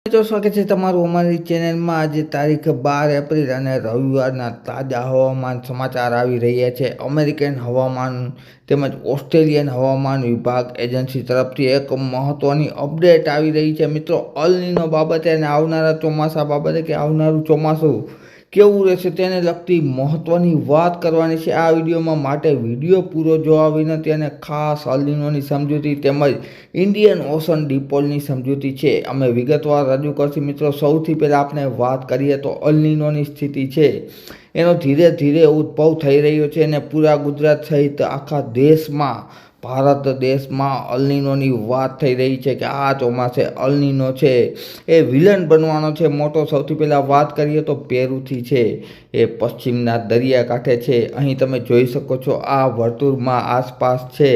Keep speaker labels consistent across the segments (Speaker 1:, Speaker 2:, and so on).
Speaker 1: સ્વાગત છે તમારું અમારી ચેનલમાં। આજે તારીખ 12 એપ્રિલ અને રવિવારના તાજા હવામાન સમાચાર આવી રહ્યા છે। અમેરિકન હવામાન તેમજ ઓસ્ટ્રેલિયન હવામાન વિભાગ એજન્સી તરફથી એક મહત્ત્વની અપડેટ આવી રહી છે મિત્રો, અલ નીનો બાબતે અને આવનારા ચોમાસા બાબતે કે આવનારું ચોમાસું કેવું રહેશે તેને લગતી મહત્ત્વની વાત કરવાની છે આ વિડીયોમાં। માટે વિડીયો પૂરો જોવા વિનંતી અને ખાસ અલ નીનોની સમજૂતી તેમજ ઇન્ડિયન ઓશન ડિપોલની સમજૂતી છે અમે વિગતવાર રજૂ કરશું મિત્રો। સૌથી પહેલાં આપણે વાત કરીએ તો અલ નીનોની સ્થિતિ છે એનો ધીરે ધીરે ઉદ્ભવ થઈ રહ્યો છે અને પૂરા ગુજરાત સહિત આખા દેશમાં, ભારત દેશમાં અલ નીનોની વાત થઈ રહી છે કે આ ચોમાસે અલ નીનો છે એ વિલન બનવાનો છે મોટો। સૌથી પહેલાં વાત કરીએ તો પેરુથી છે એ પશ્ચિમના દરિયાકાંઠે છે। અહીં તમે જોઈ શકો છો આ વર્તુળમાં આસપાસ છે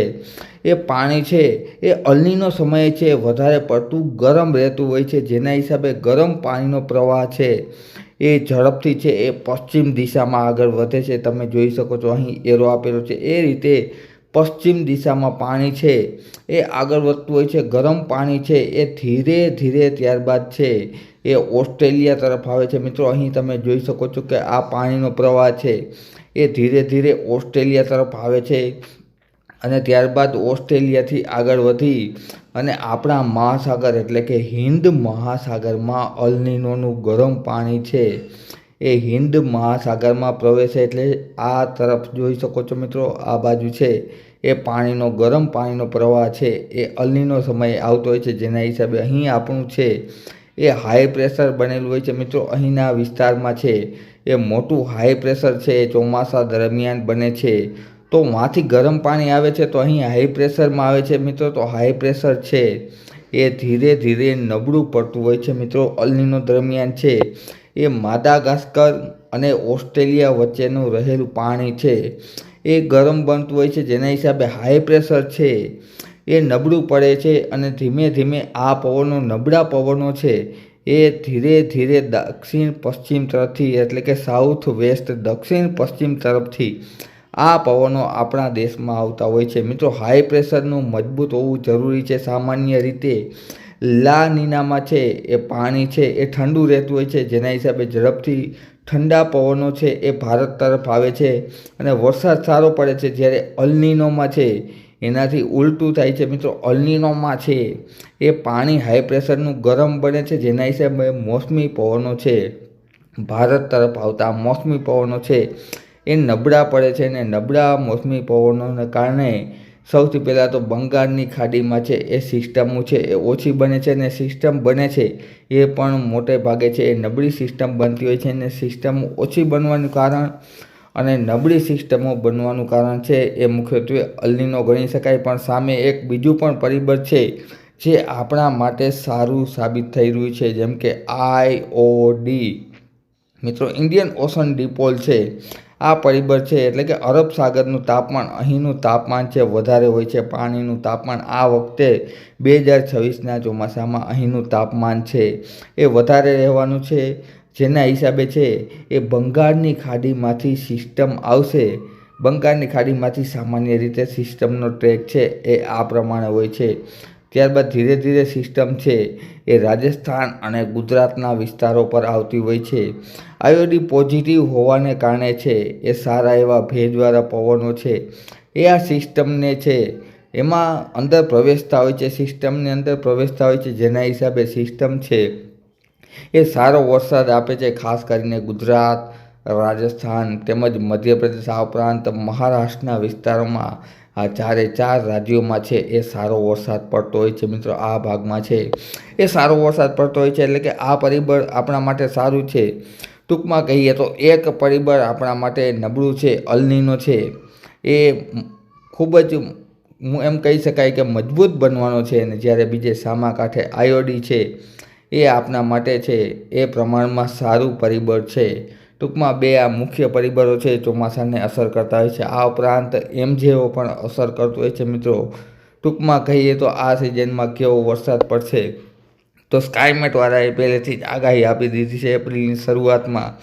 Speaker 1: એ પાણી છે એ અલ નીનો સમયે છે વધારે પડતું ગરમ રહેતું હોય છે, જેના હિસાબે ગરમ પાણીનો પ્રવાહ છે એ ઝડપથી છે એ પશ્ચિમ દિશામાં આગળ વધે છે। તમે જોઈ શકો છો અહીં એરો આપેલો છે એ રીતે પશ્ચિમ દિશામાં પાણી છે એ આગળ વધતું હોય છે। ગરમ પાણી છે એ ધીરે ધીરે ત્યારબાદ છે એ ઓસ્ટ્રેલિયા તરફ આવે છે મિત્રો। અહીં તમે જોઈ શકો છો કે આ પાણીનો પ્રવાહ છે એ ધીરે ધીરે ઓસ્ટ્રેલિયા તરફ આવે છે અને ત્યારબાદ ઓસ્ટ્રેલિયાથી આગળ વધી અને આપણા મહાસાગર એટલે કે હિન્દ મહાસાગરમાં અલ નીનોનું ગરમ પાણી છે એ હિન્દ મહાસાગરમાં પ્રવેશે એટલે આ તરફ જોઈ શકો છો મિત્રો, આ બાજુ છે એ પાણીનો ગરમ પાણીનો પ્રવાહ છે એ અલ નીનો સમયે આવતો હોય છે, જેના હિસાબે અહીં આપણું છે એ હાઈ પ્રેશર બનેલું હોય છે મિત્રો। અહીંના વિસ્તારમાં છે એ મોટું હાઈ પ્રેશર છે એ ચોમાસા દરમિયાન બને છે, તો માંથી ગરમ પાણી આવે છે તો અહીં હાઈ પ્રેશરમાં આવે છે મિત્રો। તો હાઈ પ્રેશર છે એ ધીરે ધીરે નબળું પડતું હોય છે મિત્રો। અલ નીનો દરમિયાન છે એ માદાગાસ્કર અને ઓસ્ટ્રેલિયા વચ્ચેનું રહેલું પાણી છે એ ગરમ બનતું હોય છે, જેના હિસાબે હાઈ પ્રેશર છે એ નબળું પડે છે અને ધીમે ધીમે આ પવનો, નબળા પવનો છે એ ધીરે ધીરે દક્ષિણ પશ્ચિમ તરફથી એટલે કે સાઉથ વેસ્ટ દક્ષિણ પશ્ચિમ તરફથી આ પવનો આપણા દેશમાં આવતા હોય છે મિત્રો। હાઈ પ્રેશરનું મજબૂત હોવું જરૂરી છે। સામાન્ય રીતે લા નીનામાં છે એ પાણી છે એ ઠંડુ રહેતું હોય છે, જેના હિસાબે ઝડપથી ઠંડા પવનો છે એ ભારત તરફ આવે છે અને વરસાદ સારો પડે છે। જ્યારે અલ નીનોમાં છે એનાથી ઉલટું થાય છે મિત્રો। અલ નીનોમાં છે એ પાણી હાઈ પ્રેશરનું ગરમ બને છે, જેના હિસાબે મોસમી પવનો છે ભારત તરફ આવતા મોસમી પવનો છે એ નબળા પડે છે અને નબળા મોસમી પવનોને કારણે સૌથી પહેલાં તો બંગાળની ખાડીમાં છે એ સિસ્ટમો છે એ ઓછી બને છે અને સિસ્ટમ બને છે એ પણ મોટે ભાગે છે એ નબળી સિસ્ટમ બનતી હોય છે અને સિસ્ટમ ઓછી બનવાનું કારણ અને નબળી સિસ્ટમો બનવાનું કારણ છે એ મુખ્યત્વે અલ નીનો ગણી શકાય। પણ સામે એક બીજું પણ પરિબળ છે જે આપણા માટે સારું સાબિત થઈ રહ્યું છે, જેમ કે IOD મિત્રો, ઇન્ડિયન ઓશન ડિપોલ છે। આ પરિબળ છે એટલે કે અરબ સાગરનું તાપમાન, અહીંનું તાપમાન છે વધારે હોય છે। પાણીનું તાપમાન આ વખતે 2026ના ચોમાસામાં અહીંનું તાપમાન છે એ વધારે રહેવાનું છે, જેના હિસાબે છે એ બંગાળની ખાડીમાંથી સિસ્ટમ આવશે। બંગાળની ખાડીમાંથી સામાન્ય રીતે સિસ્ટમનો ટ્રેક છે એ આ પ્રમાણે હોય છે। ત્યારબાદ ધીરે ધીરે સિસ્ટમ છે એ રાજસ્થાન અને ગુજરાતના વિસ્તારો પર આવતી હોય છે। IOD પોઝિટિવ હોવાને કારણે છે એ સારા એવા ભેજવાળા પવનો છે એ આ સિસ્ટમને છે એમાં અંદર પ્રવેશતા હોય છે, સિસ્ટમની અંદર પ્રવેશતા હોય છે, જેના હિસાબે સિસ્ટમ છે એ સારો વરસાદ આપે છે। ખાસ કરીને ગુજરાત, રાજસ્થાન તેમજ મધ્યપ્રદેશ આ ઉપરાંત મહારાષ્ટ્રના વિસ્તારોમાં આ ચારે ચાર રાજ્યોમાં છે એ સારો વરસાદ પડતો હોય છે મિત્રો। આ ભાગમાં છે એ સારો વરસાદ પડતો હોય છે એટલે કે આ પરિબળ આપણા માટે સારું છે। ટૂંકમાં કહીએ તો એક પરિબળ આપણા માટે નબળું છે, અલ નીનો છે એ ખૂબ જ એમ કહી શકાય કે મજબૂત બનવાનો છે, અને જ્યારે બીજે સામા કાંઠે IOD છે એ આપણા માટે છે એ પ્રમાણમાં સારું પરિબળ છે। ટૂંકમાં બે આ મુખ્ય પરિબળો છે ચોમાસાને અસર કરતા હોય છે। આ ઉપરાંત MJO પણ અસર કરતો હોય છે મિત્રો। ટૂંકમાં કહીએ તો આ સિઝનમાં કેવો વરસાદ પડશે તો સ્કાયમેટવાળાએ પહેલેથી જ આગાહી આપી દીધી છે એપ્રિલની શરૂઆતમાં।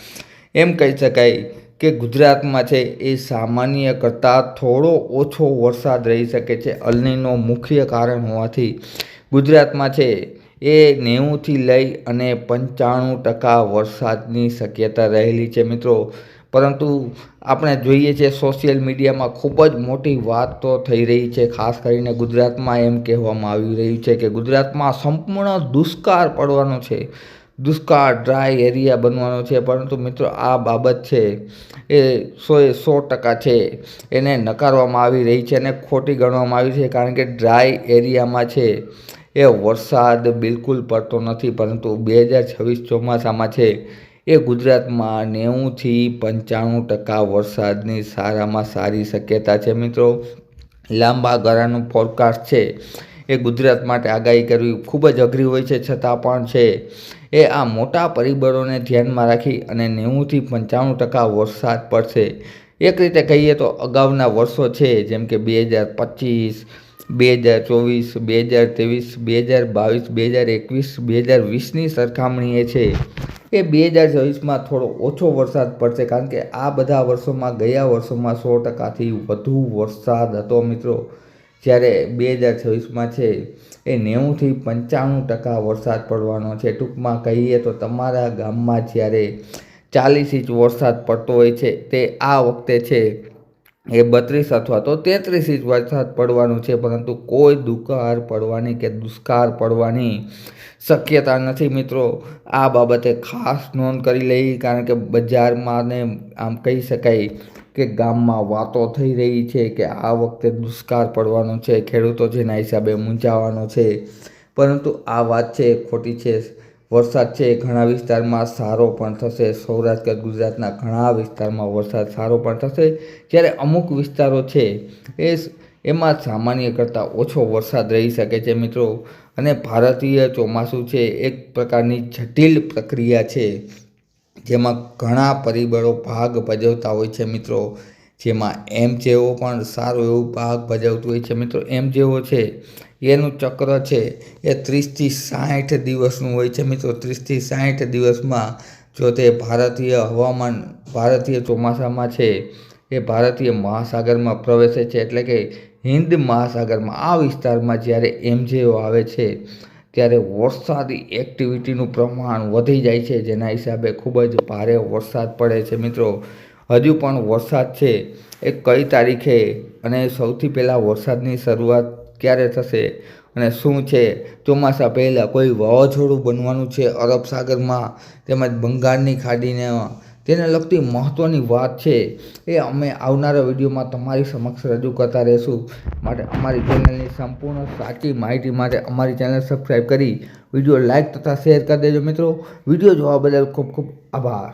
Speaker 1: એમ કહી શકાય કે ગુજરાતમાં છે એ સામાન્ય કરતાં થોડો ઓછો વરસાદ રહી શકે છે। અલ નીનો મુખ્ય કારણ હોવાથી ગુજરાતમાં છે એ 90થી લઈ અને 95% વરસાદની શક્યતા રહેલી છે મિત્રો. પરંતુ આપણે જોઈએ છીએ સોશિયલ મીડિયામાં ખૂબ જ મોટી વાત તો થઈ રહી છે. ખાસ કરીને ગુજરાતમાં એમ કહેવામાં આવી રહ્યું છે કે ગુજરાતમાં સંપૂર્ણ દુષ્કાળ પડવાનો છે, દુષ્કાળ ડ્રાય એરિયા બનવાનો છે. પરંતુ મિત્રો આ બાબત છે એ 100% છે એને નકારવામાં આવી રહી છે અને ખોટી ગણવામાં આવી છે. કારણ કે ડ્રાય એરિયામાં છે એ વરસાદ બિલકુલ પડતો નથી. પરંતુ 2026 ચોમાસામાં છે એ ગુજરાતમાં 90થી 95% વરસાદની સારામાં સારી શક્યતા છે મિત્રો. લાંબા ગાળાનું ફોરકાસ્ટ છે એ ગુજરાત માટે આગાહી કરવી ખૂબ જ અઘરી હોય છે. છતાં પણ છે એ આ મોટા પરિબળોને ધ્યાનમાં રાખી અને 90થી 95% વરસાદ પડશે. એક રીતે કહીએ તો અગાઉના વર્ષો છે જેમ કે 2025, 2024, 2023, 2022, 2021, 2020ની સરખામણીએ છે એ 2024માં થોડો ઓછો વરસાદ પડશે. કારણ કે આ બધા વર્ષોમાં ગયા વર્ષોમાં 100%થી વધુ વરસાદ હતો મિત્રો. જ્યારે 2026માં છે એ 90થી 95% વરસાદ પડવાનો છે. ટૂંકમાં કહીએ તો તમારા ગામમાં જ્યારે 40 ઇંચ વરસાદ પડતો હોય છે તે આ વખતે છે એ 32 અથવા તો 33 ઇંચ વરસાદ પડવાનો છે. પરંતુ કોઈ દુકાળ પડવાની કે દુષ્કાળ પડવાની શક્યતા નથી મિત્રો. આ બાબતે ખાસ નોંધ કરી લઈ. કારણ કે બજારમાં ને આમ કહી શકાય કે ગામમાં વાતો થઈ રહી છે કે આ વખતે દુષ્કાળ પડવાનો છે, ખેડૂતો જેના હિસાબે મૂંઝાવાનો છે. પરંતુ આ વાત છે ખોટી છે. વરસાદ છે ઘણા વિસ્તારમાં સારો પણ થશે. સૌરાષ્ટ્ર ગુજરાતના ઘણા વિસ્તારમાં વરસાદ સારો પણ થશે. જ્યારે અમુક વિસ્તારો છે એમાં સામાન્ય કરતાં ઓછો વરસાદ રહી શકે છે મિત્રો. અને ભારતીય ચોમાસું છે એક પ્રકારની જટિલ પ્રક્રિયા છે જેમાં ઘણા પરિબળો ભાગ ભજવતા હોય છે મિત્રો. જેમાં એમજેઓ પણ સારો એવો ભાગ ભજવતું હોય છે મિત્રો. એમજેઓ છે એનું ચક્ર છે એ 30થી 60 દિવસનું હોય છે મિત્રો. 30થી 60 દિવસમાં જો તે ભારતીય ચોમાસામાં છે એ ભારતીય મહાસાગરમાં પ્રવેશે છે. એટલે કે હિન્દ મહાસાગરમાં આ વિસ્તારમાં જ્યારે એમજેઓ આવે છે ત્યારે વરસાદી એક્ટિવિટીનું પ્રમાણ વધી જાય છે. જેના હિસાબે ખૂબ જ ભારે વરસાદ પડે છે મિત્રો. હજુ પણ વરસાદ છે એ કઈ તારીખે અને સૌથી પહેલાં વરસાદની શરૂઆત ક્યારે થશે અને શું છે ચોમાસા પહેલાં કોઈ વાવાઝોડું બનવાનું છે અરબ સાગરમાં તેમજ બંગાળની ખાડીને તેને લગતી મહત્ત્વની વાત છે એ અમે આવનારા વિડીયોમાં તમારી સમક્ષ રજૂ કરતા રહીશું. માટે અમારી ચેનલની સંપૂર્ણ સાચી માહિતી માટે અમારી ચેનલ સબસ્ક્રાઈબ કરી વિડીયો લાઇક તથા શેર કરી દેજો મિત્રો. વિડીયો જોવા બદલ ખૂબ ખૂબ આભાર.